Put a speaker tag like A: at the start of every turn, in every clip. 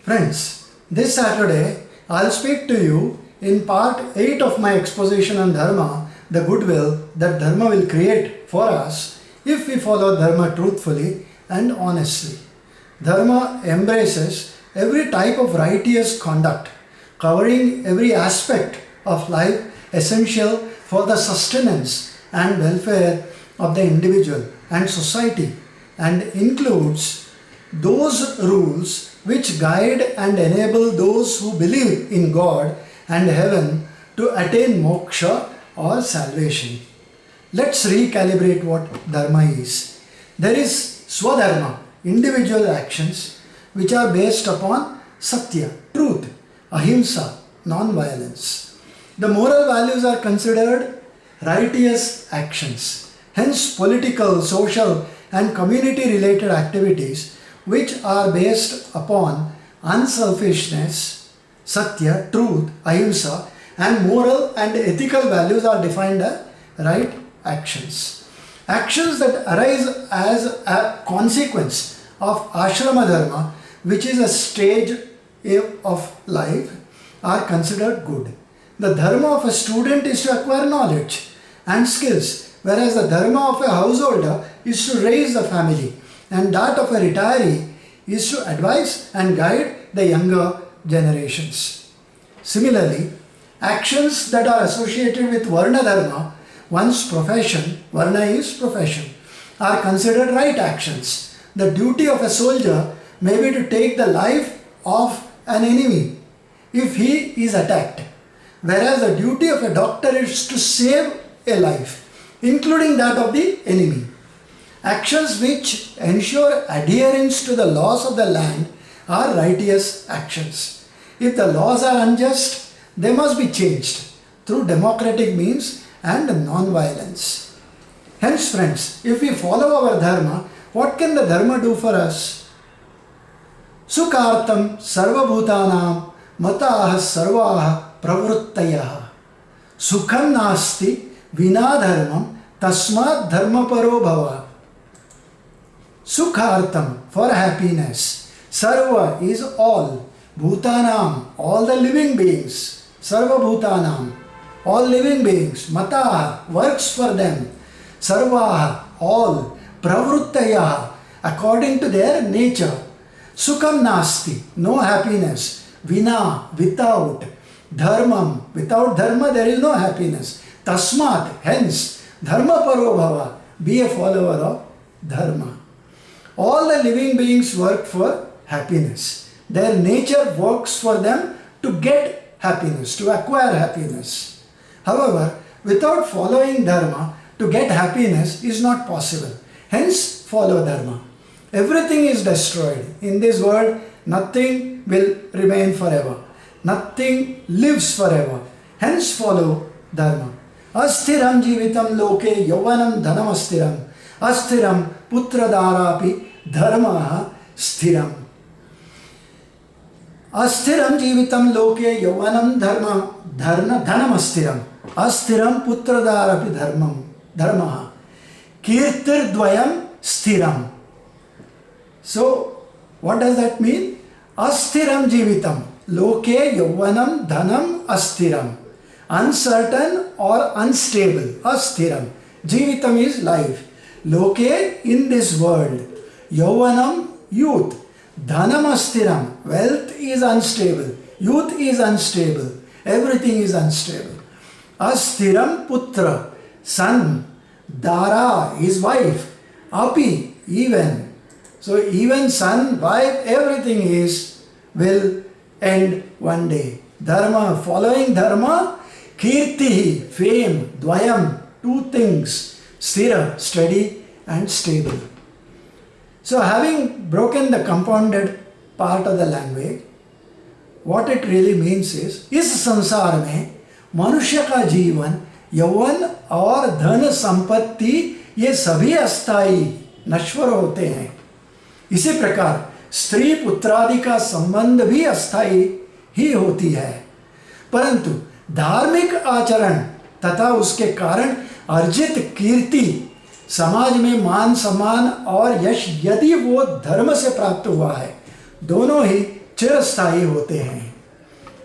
A: Friends, this Saturday I'll speak to you in part 8 of my exposition on Dharma, the goodwill that Dharma will create for us if we follow Dharma truthfully and honestly. Dharma embraces every type of righteous conduct, covering every aspect of life essential for the sustenance and welfare of the individual and society, and includes those rules which guide and enable those who believe in God and heaven to attain moksha or salvation. Let's recalibrate what Dharma is. There is Swadharma, individual actions which are based upon Satya, truth, Ahimsa, non-violence. The moral values are considered righteous actions. Hence, political, social and community related activities which are based upon unselfishness, Satya, truth, Ahimsa, and moral and ethical values are defined as right actions. Actions that arise as a consequence of ashrama dharma, which is a stage of life, are considered good. The dharma of a student is to acquire knowledge and skills, whereas the dharma of a householder is to raise the family, and that of a retiree is to advise and guide the younger generations. Similarly, actions that are associated with Varna Dharma, one's profession, Varna is profession, are considered right actions. The duty of a soldier may be to take the life of an enemy if he is attacked, whereas the duty of a doctor is to save a life, including that of the enemy. Actions which ensure adherence to the laws of the land are righteous actions. If the laws are unjust, they must be changed through democratic means and non-violence. Hence, friends, if we follow our dharma, what can the dharma do for us? Sukhartam sarvabhutanam mataah sarvaah pravruttayah. Sukham nasti vina dharmam tasmat dharmaparo bhava. Sukhartam, for happiness. Sarva is all. Bhutanam, all the living beings. Sarva Bhutanam, all living beings. Mataha, works for them. Sarvaha, all. Pravruttaya, according to their nature. Sukham nasti, no happiness. Vina, without. Dharmam, without dharma there is no happiness. Tasmat, hence. Dharma paro bhava, be a follower of dharma. All the living beings work for happiness. Their nature works for them to get happiness, to acquire happiness. However, without following dharma, to get happiness is not possible. Hence, follow dharma. Everything is destroyed. In this world, nothing will remain forever. Nothing lives forever. Hence, follow dharma. Asthiram jivitam loke yauvanam dhanam asthiram. Asthiram putradarapi dharma sthiram. Asthiram jivitam loke yauvanam dhanam asthiram. Asthiram putradarapi dharma. Kirtir dvayam sthiram. So, what does that mean? Asthiram jivitam loke yauvanam dhanam asthiram. Uncertain or unstable. Asthiram. Jivitam is life. Loke, in this world. Yauvanam, youth. Dhanam asthiram, wealth is unstable. Youth is unstable. Everything is unstable. Asthiram putra, son. Dara, his wife. Api, even. So even son, wife, everything will end one day. Dharma, following dharma. Kirtihi, fame. Dvayam, two things. Sthira, steady and stable. So having broken the compounded part of the language, what it really means is इस संसार में मनुष्य का जीवन यौवन और धन संपत्ति ये सभी अस्थाई नश्वर होते हैं। इसी प्रकार स्त्री पुत्रादि का संबंध भी अस्थाई ही होती है, परंतु धार्मिक आचरण तथा उसके कारण अर्जित कीर्ति, समाज में मान सम्मान और यश यदि वो धर्म से प्राप्त हुआ है, दोनों ही चिरस्थायी होते हैं।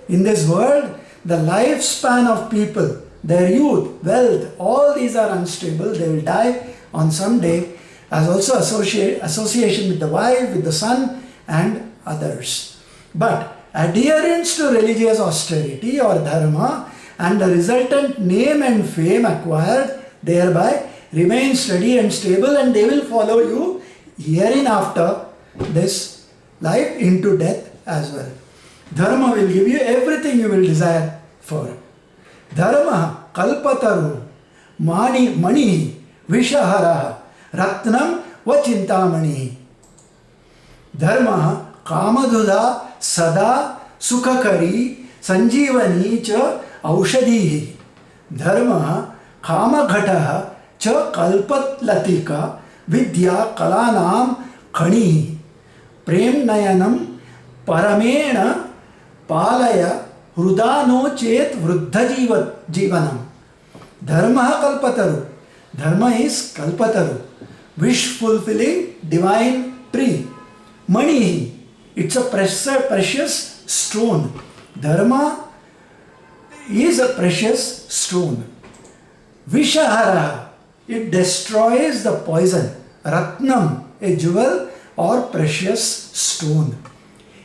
A: In this world, the lifespan of people, their youth, wealth, all these are unstable. They will die on some day, as also association with the wife, with the son and others. But adherence to religious austerity or dharma and the resultant name and fame acquired thereby remain steady and stable, and they will follow you hereinafter this life into death as well. Dharma will give you everything you will desire for. Dharma kalpataru mani vishahara ratnam va chintamani. Dharma kamadhuda sada sukhakari sanjeevani cha aushadhi. Dharma kamaghatah cha kalpatlatika vidya kalanam khani. Prem nayanam paramena पालय हृदानो चेत वृद्ध जीवनम. Dharma kalpataru. Dharma is kalpataru, wish fulfilling divine tree. Mani, it's a precious stone. Dharma is a precious stone. Vishahara, it destroys the poison. Ratnam, a jewel or precious stone.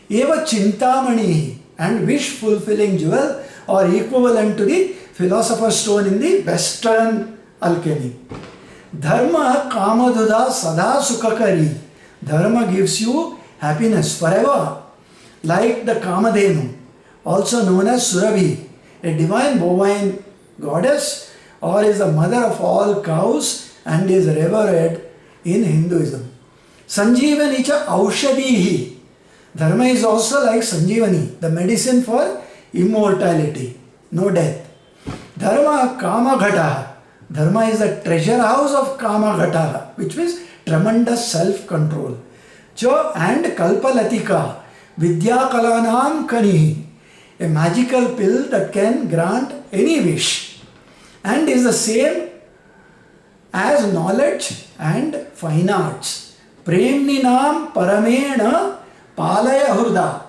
A: Eva chintamani, and wish fulfilling jewel or equivalent to the philosopher's stone in the Western alchemy. Dharma kamadhuda sada sukhakari. Dharma gives you happiness forever, like the Kamadhenu, also known as Surabhi, a divine bovine goddess, or is the mother of all cows and is revered in Hinduism. Sanjeevani cha aushadhihi. Dharma is also like Sanjeevani, the medicine for immortality, no death. Dharma Kamaghatha. Dharma is the treasure house of Kamaghatha, which means tremendous self-control. Cha and Kalpalatika, Vidya Kalanam Kanihi, a magical pill that can grant any wish and is the same as knowledge and fine arts. Premninam Paramena Palaya Hurda.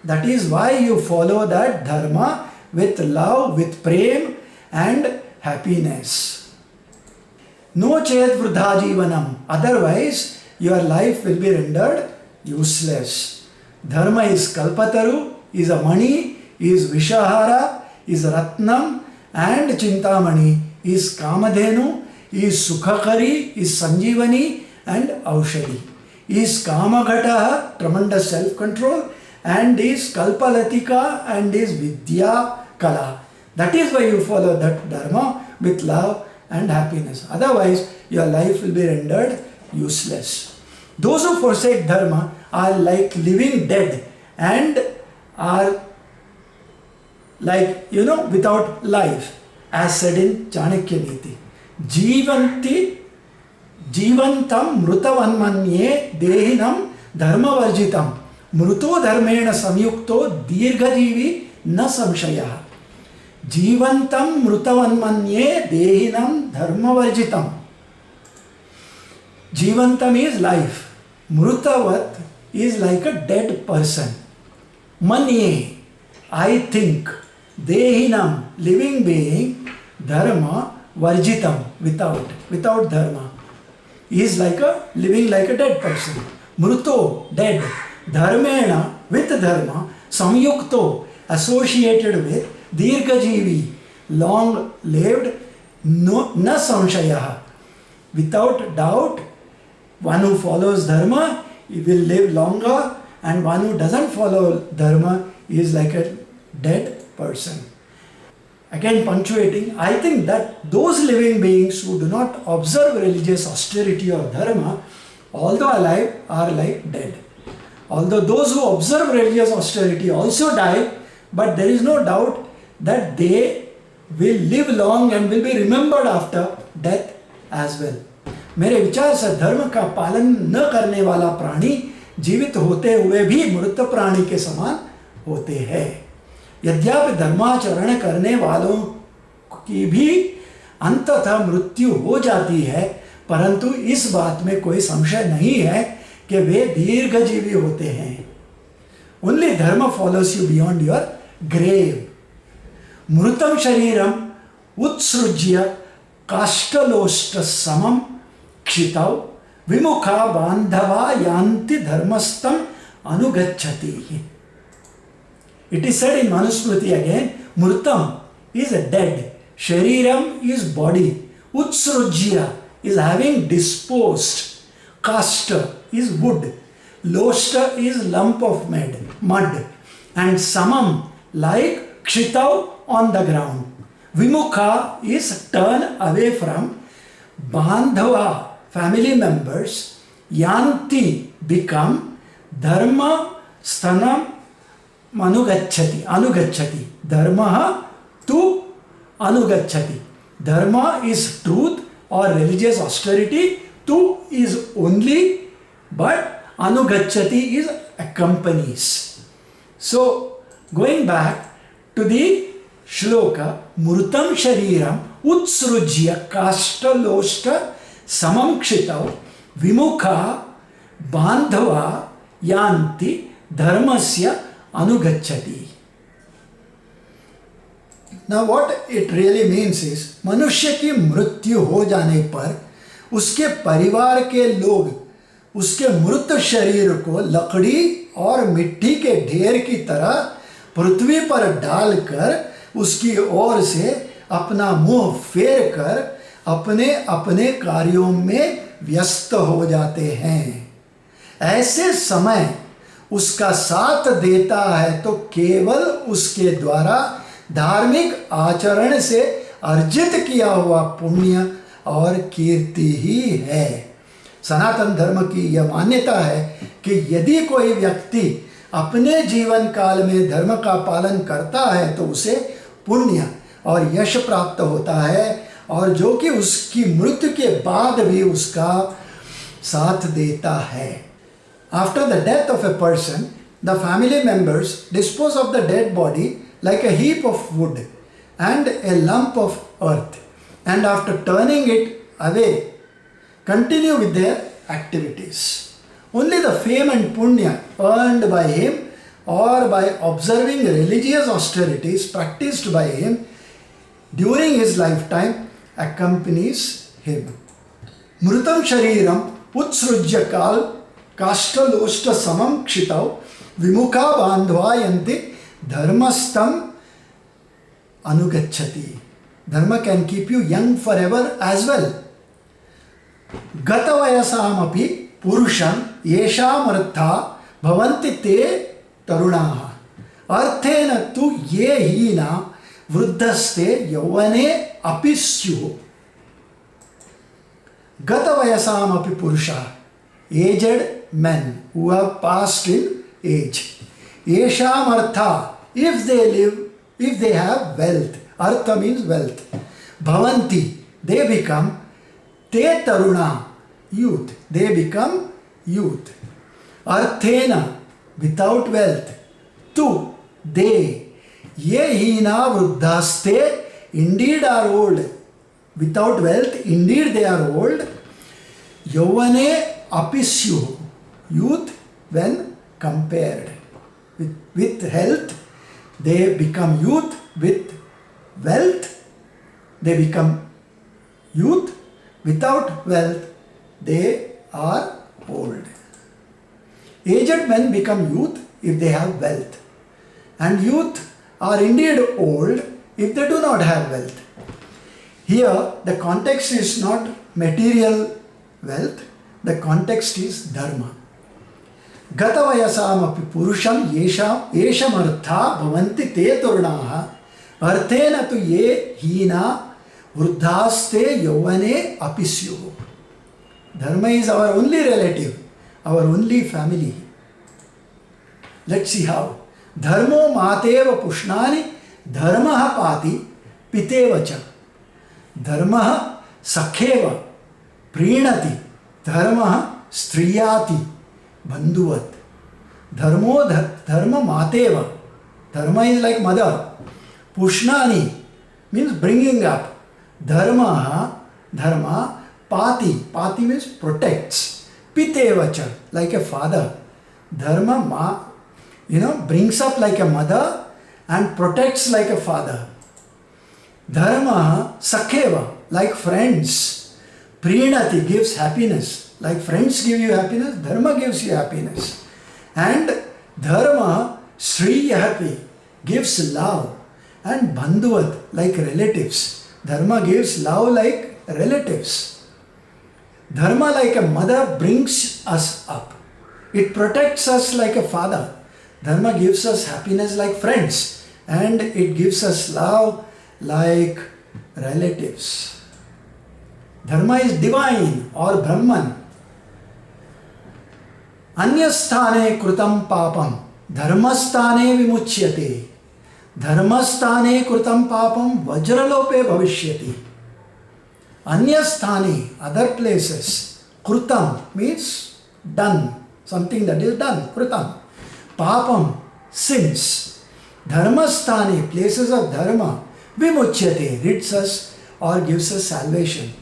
A: That is why you follow that dharma with love, with prem and happiness. No chet vruddha jivanam. Otherwise, your life will be rendered useless. Dharma is kalpataru, is a mani, is vishahara, is ratnam, and chintamani, is kamadhenu, is sukhakari, is sanjeevani, and aushadhi. Is kamaghatha, tremendous self-control, and is kalpalatika, and is vidya kala. That is why you follow that dharma with love and happiness. Otherwise, your life will be rendered useless. Those who forsake dharma are like living dead and are like, without life, as said in Chanakya Niti. Jivantam mrutavanmanye dehinam dharmavarjitam mruto dharmena samyukto dirghajivi na samshayah. Jivantam mrutavanmanye dehinam dharmavarjitam. Jivantam is life. Mrutavat is like a dead person. Manye, I think. Dehinam, living being. Dharma varjitam, without dharma. Is like a living like a dead person. Mruto, dead. Dharmena, with dharma. Samyukto, associated with. Dirghajivi, long lived. No, na samshayah, without doubt. One who follows dharma, he will live longer, and one who doesn't follow dharma is like a dead person. Again punctuating, I think that those living beings who do not observe religious austerity or dharma, although alive, are like dead. Although those who observe religious austerity also die, but there is no doubt that they will live long and will be remembered after death as well. मेरे विचार से धर्म का पालन न करने वाला प्राणी जीवित होते हुए भी मृत प्राणी के समान होते हैं। यद्यपि धर्माचरण करने वालों की भी अंततः मृत्यु हो जाती है, परंतु इस बात में कोई संशय नहीं है कि वे दीर्घजीवी होते हैं। Only dharma follows you beyond your grave. मृतम शरीरम उत्सृज्य काष्ठलोष्ट समम क्षितौ विमुखा बांधवा यान्ति धर्मस्थम अनुगच्छति. It is said in Manusmriti again, mrutam is dead, shariram is body, utsrujya is having disposed, kashta is wood, loshta is lump of mud, and samam like kshitau on the ground. Vimukha is turn away from, bandhava family members, yanti become, dharma sthanam anugacchati. Dharma to anugacchati. Dharma is truth or religious austerity. Tu is only, but anugacchati is accompanies. So, going back to the shloka, mrutam shariram utsrujya kashtaloshta samam kshitau vimukha bandhava yanti dharmasya anugacchati. Now what it really means is, मनुष्य की मृत्यु हो जाने पर उसके परिवार के लोग उसके मृत शरीर को लकड़ी और मिट्टी के ढेर की तरह पृथ्वी पर डालकर उसकी ओर से अपना मुंह फेर कर अपने अपने कार्यों में व्यस्त हो जाते हैं। ऐसे समय उसका साथ देता है तो केवल उसके द्वारा धार्मिक आचरण से अर्जित किया हुआ पुण्य और कीर्ति ही है। सनातन धर्म की यह मान्यता है कि यदि कोई व्यक्ति अपने जीवन काल में धर्म का पालन करता है तो उसे पुण्य और यश प्राप्त होता है, और जो कि उसकी मृत्यु के बाद भी उसका साथ देता है। After the death of a person, the family members dispose of the dead body like a heap of wood and a lump of earth, and after turning it away, continue with their activities. Only the fame and punya earned by him or by observing religious austerities practiced by him during his lifetime accompanies him. Mrutam shariram utsrujya काष्ठलोष्ट समम क्षितौ विमुखा बांधवा यन्ति धर्मस्थम अनुगच्छति. Dharma can keep you young forever as well. गतवयसामपि पुरुषं येषामर्था भवन्ति ते तरुणाः अर्थेन तु ये हीना वृद्धस्ते यौवने अपि स्युः. गतवयसामपि पुरुषः, aged men who have passed in age. Yesham artha, if they live, if they have wealth, artha means wealth. Bhavanti, they become. Te taruna, youth, they become youth. Arthena, without wealth. Tu, they. Ye hina vruddhaste, indeed are old. Without wealth, indeed they are old. Yauvane apisyu, youth when compared. With health, they become youth. With wealth, they become youth. Without wealth, they are old. Aged men become youth if they have wealth. And youth are indeed old if they do not have wealth. Here, the context is not material wealth, the context is dharma. Gatavayasamapi purusham yeshamartha bhavanti te turunaha arthena tu ye hina vruddhaste yauvane apisyu. Dharma is our only relative, our only family. Let's see how. Dharmo mateva pushnani dharmaha pati pitevacha. Dharma sakheva prinati. Dharma striyati bandhuvat. Dharma mateva. Dharma is like mother. Pushnani means bringing up. Dharma pati means protects. Pitevacha, like a father. Dharma brings up like a mother and protects like a father. Dharma sakheva, like friends. Prinati gives happiness. Like friends give you happiness, dharma gives you happiness. And dharma sriyati gives love. And bandhuvat, like relatives. Dharma gives love like relatives. Dharma, like a mother, brings us up. It protects us like a father. Dharma gives us happiness like friends. And it gives us love like relatives. Dharma is divine or Brahman. Anyasthane krutam papam dharmasthane vimuchyate. Dharmasthane krutam papam vajralope bhavishyati. Anyasthane, other places. Krutam means done. Something that is done. Krutam. Papam, sins. Dharmasthane, places of dharma. Vimuchyate, rids us or gives us salvation.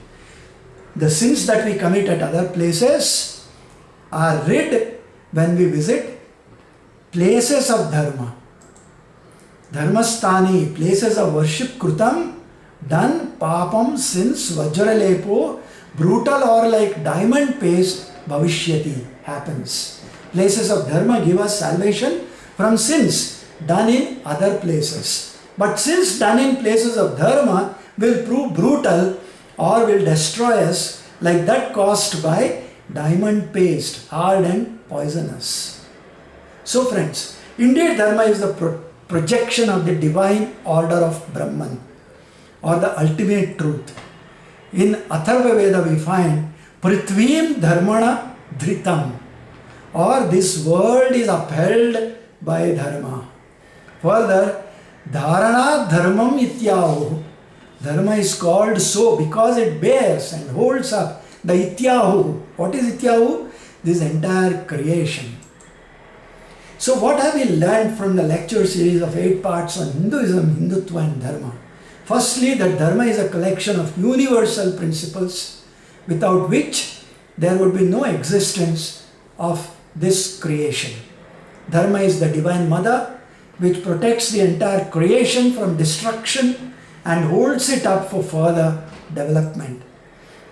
A: The sins that we commit at other places are rid when we visit places of dharma. Dharmasthani, places of worship, krutam, done, papam, sins, vajralepo, brutal or like diamond paste, bhavishyati, happens. Places of dharma give us salvation from sins done in other places. But sins done in places of dharma will prove brutal or will destroy us like that caused by diamond paste, hard and poisonous. So friends, indeed dharma is the projection of the divine order of Brahman or the ultimate truth. In Atharva Veda we find Prithvim Dharmana Dhritam, or this world is upheld by dharma. Further, Dharana Dharmam Ityahu. Dharma is called so because it bears and holds up the Ityahu. What is Ityahu? This entire creation. So what have we learned from the lecture series of 8 parts on Hinduism, Hindutva and Dharma? Firstly, that Dharma is a collection of universal principles without which there would be no existence of this creation. Dharma is the divine mother which protects the entire creation from destruction and holds it up for further development.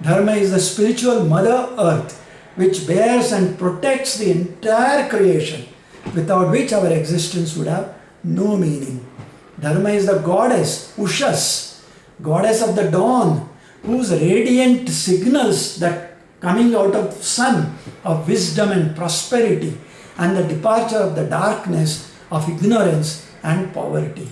A: Dharma is the spiritual mother earth which bears and protects the entire creation, without which our existence would have no meaning. Dharma is the goddess, Ushas, goddess of the dawn, whose radiant signals that coming out of sun of wisdom and prosperity and the departure of the darkness of ignorance and poverty.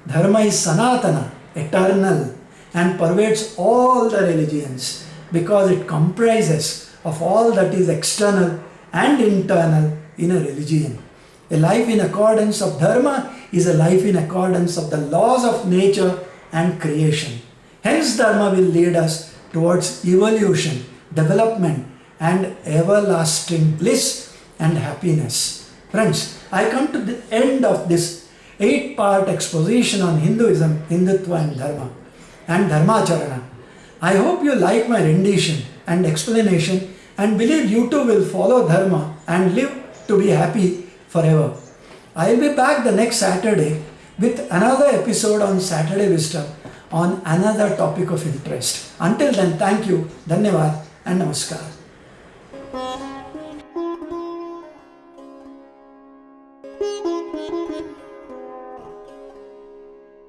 A: Dharma is Sanatana, eternal, and pervades all the religions because it comprises of all that is external and internal in a religion. A life in accordance of Dharma is a life in accordance of the laws of nature and creation. Hence Dharma will lead us towards evolution, development and everlasting bliss and happiness. Friends, I come to the end of this 8-part exposition on Hinduism, Hindutva and Dharma and Dharmacharana. I hope you like my rendition and explanation and believe you too will follow Dharma and live to be happy forever. I will be back the next Saturday with another episode on Saturday Wisdom on another topic of interest. Until then, thank you, Dhanyavad and Namaskar.